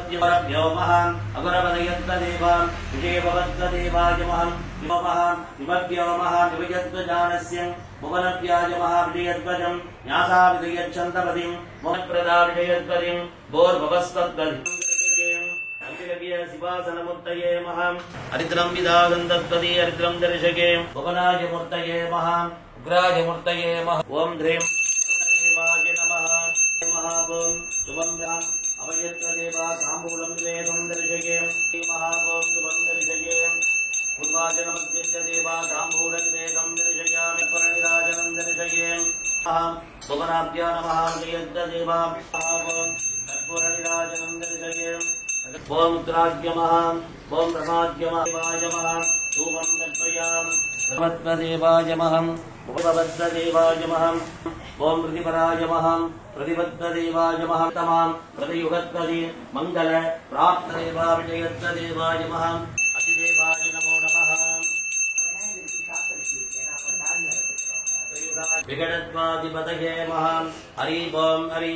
विमत्योरभ्यो महान् अगुरपदयत्तदेवां विजयभवत्तदेवाय महान् विममहान् विमभ्यो महान् विजयत्वजानस्य भुवनव्याय महाविजयध्वजं न्यासा विजयच्छन्तपतिं मोहप्रदा विजयध्वजिं भोर्भवस्तद्वधिं शिवासनमूर्तये महां हरिद्रं विदागन्धत्वदि हरिद्रं दर्शके भुवनाय मूर्तये महां उग्राय मूर्तये महा ओम ह्रीं देवाय नमः महाभूम शुभं राम अभयत्वदेवा ताम्बूलं वेदं दर्शके महाभूम शुभं दर्शके पूर्वाचनमध्यं देवा ताम्बूलं वेदं दर्शयामि परनिराजनं दर्शये अहं भुवनाभ्यो नमः जयत्वदेवा महाभूम कर्पूरनिराजनं दर्शये ओम उत्तराज्य महां ओम ब्रह्माज्य महादेवाय महां धूपं दर्शयामि सर्वत्वदेवाय महां भगवद्देवाय महां ओम प्रतिपराय महां प्रतिपद्देवाय महां तमां प्रतियुगत्वदि मंगल प्राप्त देवा विजयत्वदेवाय महां अधिदेवाय नमो नमः विगणत्वादिपतये महां हरि ओम हरि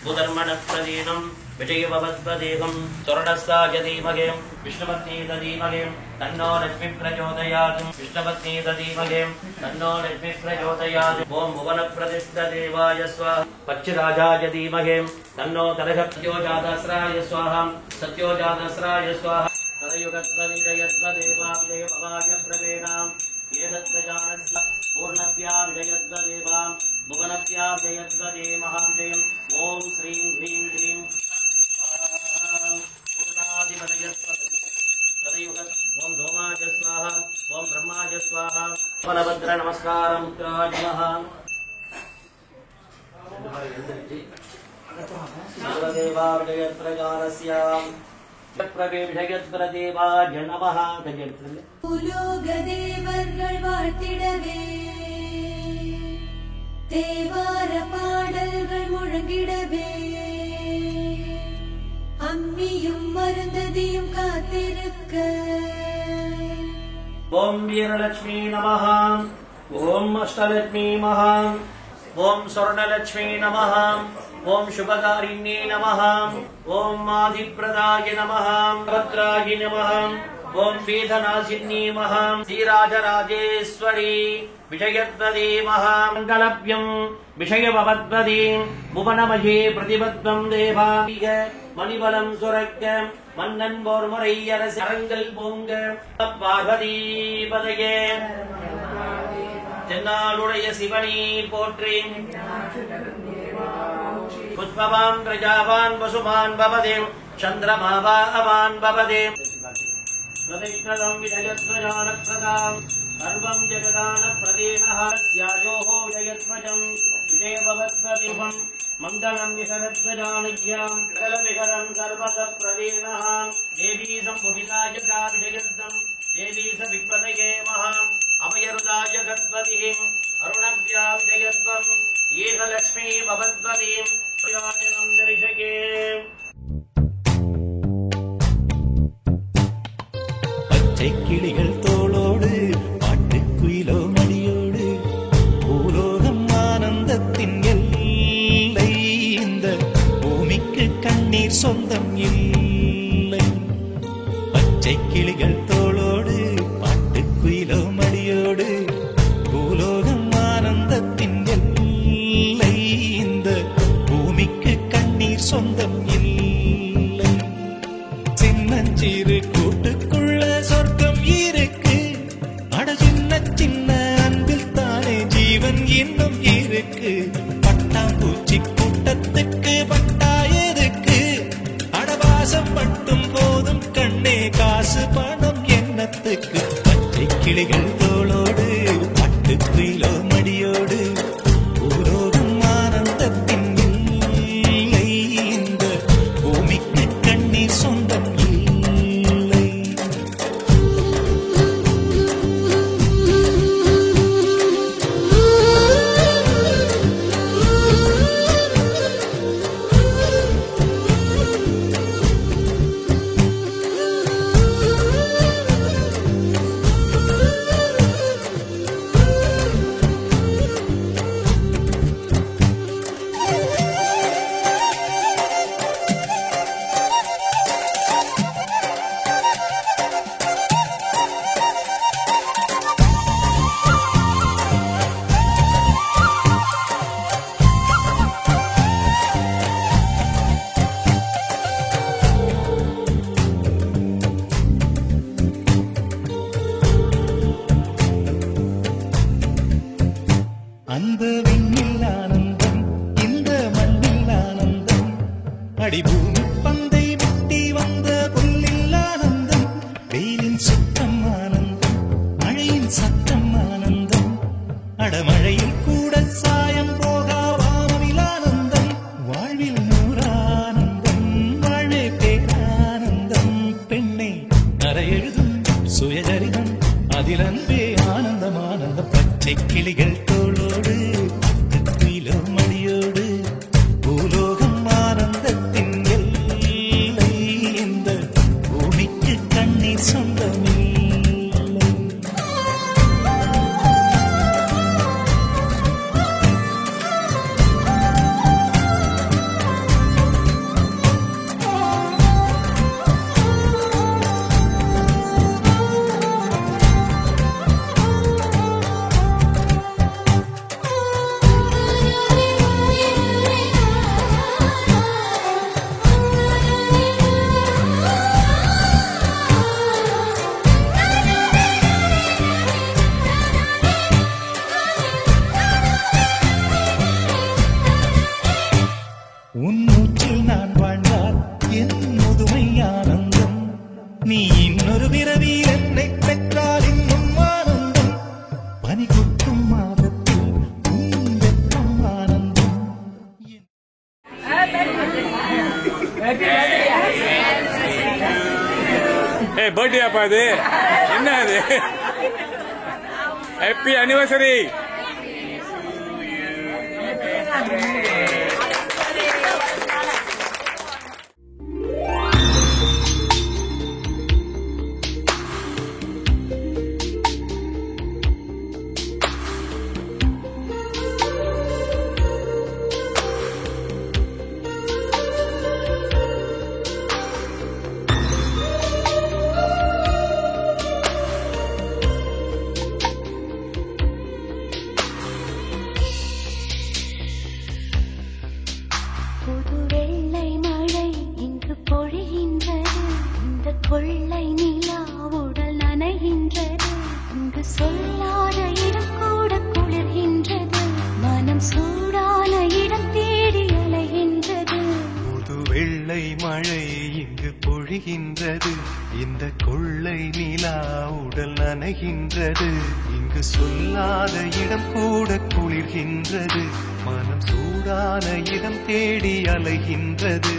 बुधर्मणप्रदीनं विजयभवद्वदेहं स्वर्णस्ताय धीमहि विष्णुपत्नी धीमहि तन्नो लक्ष्मी प्रचोदयात् विष्णुपत्नी धीमहि तन्नो लक्ष्मी प्रचोदयात् ओम भुवनप्रतिष्ठदेवाय स्वाहा पक्षराजाय धीमहि तन्नो तर्हत्योजातस्राय स्वाहा सत्योजातस्राय स्वाहा तदयुगत्वविजयत्वदेवाय भवाय प्रवेणां एतत्प्रजानस्य पूर्णत्या विजयत्वदेवां भुवनत्या विजयत्वदे महाविजयम् ओम श्रीं ह्रीं क्लीं ओम सोमाय स्वाहा ओम ब्रह्माय स्वाहा बलभद्र नमस्कारं मुद्राजमः सर्वदेवा विजयत्रजानस्यां प्रवेशयत्प्रदेवाय नमः உலோகதேவர்கள் வாழ்த்திடவே தேவார பாடல்கள் முழங்கிடவே அம்மியும் மருந்ததியும் காத்திருக்க ओम वीरलक्ष्मी नमः ओम अष्टलक्ष्मी नमः ओम स्वर्णलक्ष्मी नमः ओम शुभकारिण्ये नमः ओम आदिप्रदाय नमः भद्राय नमः ओम वेदनाशिन्ये नमः श्रीराजराजेश्वरी विजयत्वदे महामंगलभ्यं विषयभवद्वदे भुवनमये प्रतिपद्वं देवाय मणिबलं सुरक्क மன்னன் போர்முறை அரசு அரங்கல் பொங்க பார்வதிபதையே தென்னாளுடைய சிவனி போற்றி புஷ்பவான் பிரஜாவான் வசுமான் பவதே சந்திரமாவா அவான் பவதே பிரதிஷ்ணதம் விஜயத்வஜானப்ரதாம் சர்வம் ஜெகதான பிரதேனஹ ஸ்யாயோஹோ விஜயத்வஜம் விஜயபவத்வதிபம் मंगलम विहरत्वजानज्ञां सकलविहरं सर्वतः प्रदेनः देवी सम्भुविताय विजयद्दं देवी स विपदये महाम् अभयरुदाय गद्वतिः अरुणभ्या विजयद्वम् एकलक्ष्मी भवद्वतीं प्रयोजनं दर्शके பச்சை கிளிகள் தோளோடு பாட்டுக்குயிலோ மடியோடு பூலோகம் ஆனந்தத்தின் கண்ணீர் சொந்தம் இல்லை பச்சை கிளிகள் தோளோடு பாட்டுக்குயிலோ மடியோடு பூலோகம் ஆனந்தத்தின் எல்லை இந்த பூமிக்கு கண்ணீர் சொந்தம் இல்லை சின்னஞ்சிறு கூட்டுக்குள்ள சொர்க்கம் இருக்கு அட சின்ன சின்ன அன்பில் தானே ஜீவன் இன்னும் இருக்கு பட்டாம்பூச்சி கூட்டத்துக்கு மட்டும் போதும் கண்ணே காசு பணம் எண்ணத்துக்கு பச்சை கிளிகள் தோளோடு பட்டுக்குயிலோ மடியோடு பூலோகம் ஆனந்தத்தின் இல்லை இந்த பூமிக்கு கண்ணீர் சொந்தம் இல்லை அடமழையில் கூட சாயம் போகா வானவில் ஆனந்தம் வாழ்வில் நூறானந்தம் வாழே பேரானந்தம் பெண்ணே நரையெழுதும் சுயசரிதம் அதில் அன்பே ஆனந்தம் ஆனந்தம் பச்சை கிளிகள் தோளோடு பக்கத்திலோ மடியோடு பூலோகம் ஆனந்தத்தின் எல்லை இந்த பூமிக்கு கண்ணீர் சொந்தமில்லை. உன் மூச்சில் நான் வாழ்ந்தால் என் முதுமை ஆனந்தம் நீ இன்னொரு பிறவி என்னை பெற்றால் இன்னும் ஆனந்தம் பனி கொட்டும் மாதத்தில் உன் வெப்பம் ஆனந்தம். பர்த்டே அப்பா இது என்ன அது? Happy anniversary. புது வெள்ளை மழை இங்கு பொழிகின்றது இந்த கொள்ளை நிலா உடல் நனைகின்றது இங்கு சொல்லாத இடம் கூட குளிர்கின்றது மனம் சூடான இடம் தேடி அலைகின்றது. புது வெள்ளை மழை இங்கு பொழிகின்றது இந்த கொள்ளை நிலா உடல் நனைகின்றது இங்கு சொல்லாத இடம் கூட குளிர்கின்றது மனம் சூடான இடம் தேடி அலைகின்றது.